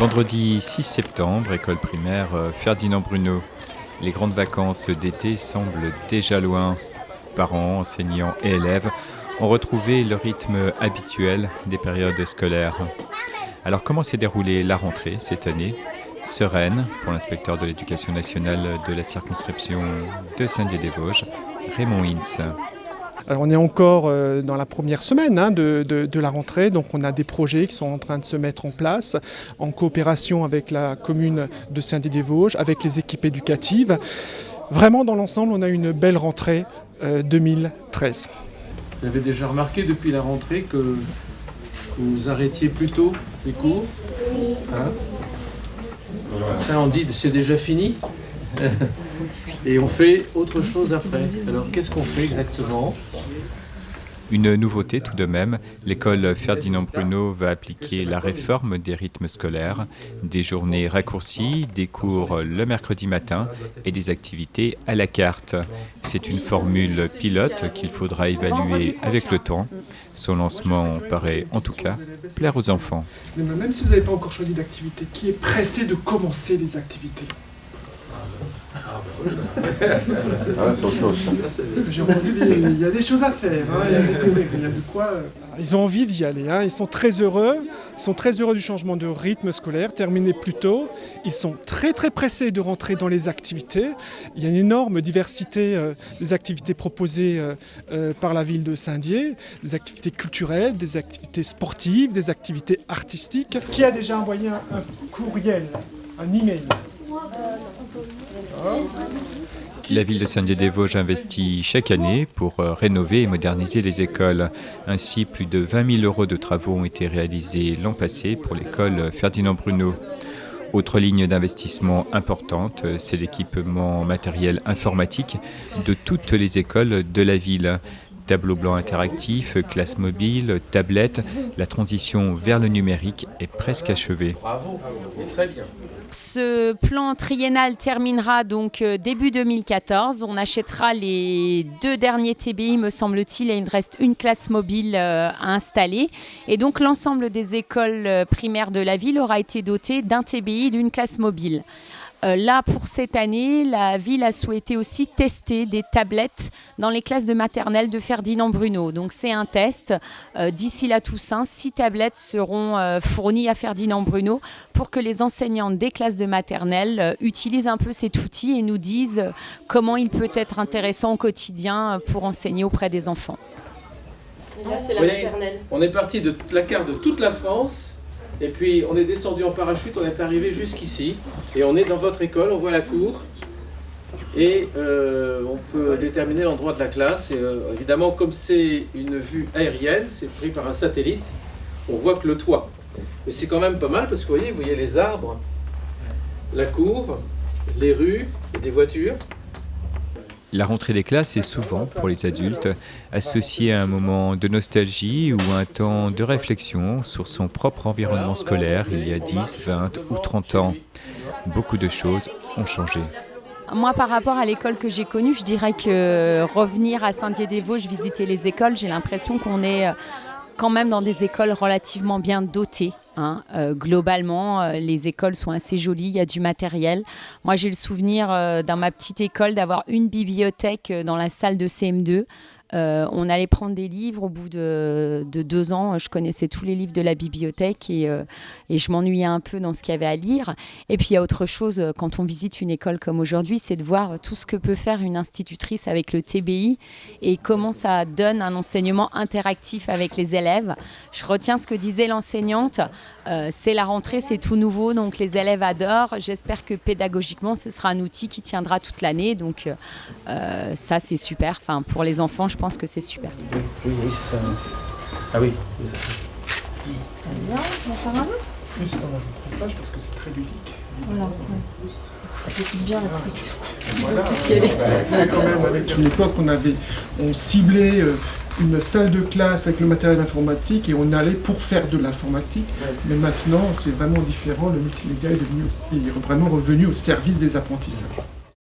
Vendredi 6 septembre, école primaire Ferdinand Bruno. Les grandes vacances d'été semblent déjà loin. Parents, enseignants et élèves ont retrouvé le rythme habituel des périodes scolaires. Alors comment s'est déroulée la rentrée cette année ? Sereine pour l'inspecteur de l'éducation nationale de la circonscription de Saint-Dié-des-Vosges, Raymond Hintz. Alors on est encore dans la première semaine de la rentrée, donc on a des projets qui sont en train de se mettre en place en coopération avec la commune de Saint-Dié-des-Vosges, avec les équipes éducatives. Vraiment dans l'ensemble, on a une belle rentrée 2013. Vous avez déjà remarqué depuis la rentrée que vous arrêtiez plus tôt les cours, hein? Après on dit c'est déjà fini et on fait autre chose après. Alors qu'est-ce qu'on fait exactement ? Une nouveauté tout de même, l'école Ferdinand Bruno va appliquer la réforme des rythmes scolaires, des journées raccourcies, des cours le mercredi matin et des activités à la carte. C'est une formule pilote qu'il faudra évaluer avec le temps. Son lancement paraît en tout cas plaire aux enfants. Même si vous n'avez pas encore choisi d'activité, qui est pressé de commencer les activités ? Parce que j'ai entendu, il y a des choses à faire, hein, il y a de quoi. Ils ont envie d'y aller, hein, ils sont très heureux du changement de rythme scolaire, terminé plus tôt. Ils sont très très pressés de rentrer dans les activités. Il y a une énorme diversité des activités proposées par la ville de Saint-Dié, des activités culturelles, des activités sportives, des activités artistiques. Qui a déjà envoyé un courriel, un email ? La ville de Saint-Dié-des-Vosges investit chaque année pour rénover et moderniser les écoles. Ainsi, plus de 20 000 € de travaux ont été réalisés l'an passé pour l'école Ferdinand Bruno. Autre ligne d'investissement importante, c'est l'équipement matériel informatique de toutes les écoles de la ville. Tableau blanc interactif, classe mobile, tablettes, la transition vers le numérique est presque achevée. Bravo, très bien. Ce plan triennal terminera donc début 2014. On achètera les 2 derniers TBI, me semble-t-il, et il reste une classe mobile à installer. Et donc l'ensemble des écoles primaires de la ville aura été doté d'un TBI et d'une classe mobile. Là, pour cette année, la ville a souhaité aussi tester des tablettes dans les classes de maternelle de Ferdinand Bruno. Donc c'est un test. D'ici la Toussaint, 6 tablettes seront fournies à Ferdinand Bruno pour que les enseignants des classes de maternelle utilisent un peu cet outil et nous disent comment il peut être intéressant au quotidien pour enseigner auprès des enfants. Et là, c'est la maternelle. On est parti de la carte de toute la France. Et puis on est descendu en parachute, on est arrivé jusqu'ici. Et on est dans votre école, on voit la cour. Et on peut déterminer l'endroit de la classe. Et évidemment, comme c'est une vue aérienne, c'est pris par un satellite, on voit que le toit. Mais c'est quand même pas mal parce que vous voyez les arbres, la cour, les rues, et des voitures. La rentrée des classes est souvent, pour les adultes, associée à un moment de nostalgie ou un temps de réflexion sur son propre environnement scolaire il y a 10, 20 ou 30 ans. Beaucoup de choses ont changé. Moi, par rapport à l'école que j'ai connue, je dirais que revenir à Saint-Dié-des-Vosges, visiter les écoles, j'ai l'impression qu'on est quand même dans des écoles relativement bien dotées. Globalement, les écoles sont assez jolies, il y a du matériel. Moi, j'ai le souvenir dans ma petite école d'avoir une bibliothèque dans la salle de CM2. On allait prendre des livres. Au bout de 2 ans, je connaissais tous les livres de la bibliothèque et je m'ennuyais un peu dans ce qu'il y avait à lire. Et puis il y a autre chose, quand on visite une école comme aujourd'hui, c'est de voir tout ce que peut faire une institutrice avec le TBI et comment ça donne un enseignement interactif avec les élèves. Je retiens ce que disait l'enseignante, c'est la rentrée, c'est tout nouveau, donc les élèves adorent. J'espère que pédagogiquement, ce sera un outil qui tiendra toute l'année. Donc ça, c'est super. Enfin, pour les enfants, je pense que c'est super. Oui, c'est ça. Ah oui. Bien, on va faire un autre. Plus dans l'apprentissage parce que c'est très ludique. Voilà. C'est bien la friction. Voilà, quand même, avec une époque, on ciblait une salle de classe avec le matériel informatique et on allait pour faire de l'informatique. Mais maintenant, c'est vraiment différent. Le multimédia est vraiment revenu au service des apprentissages.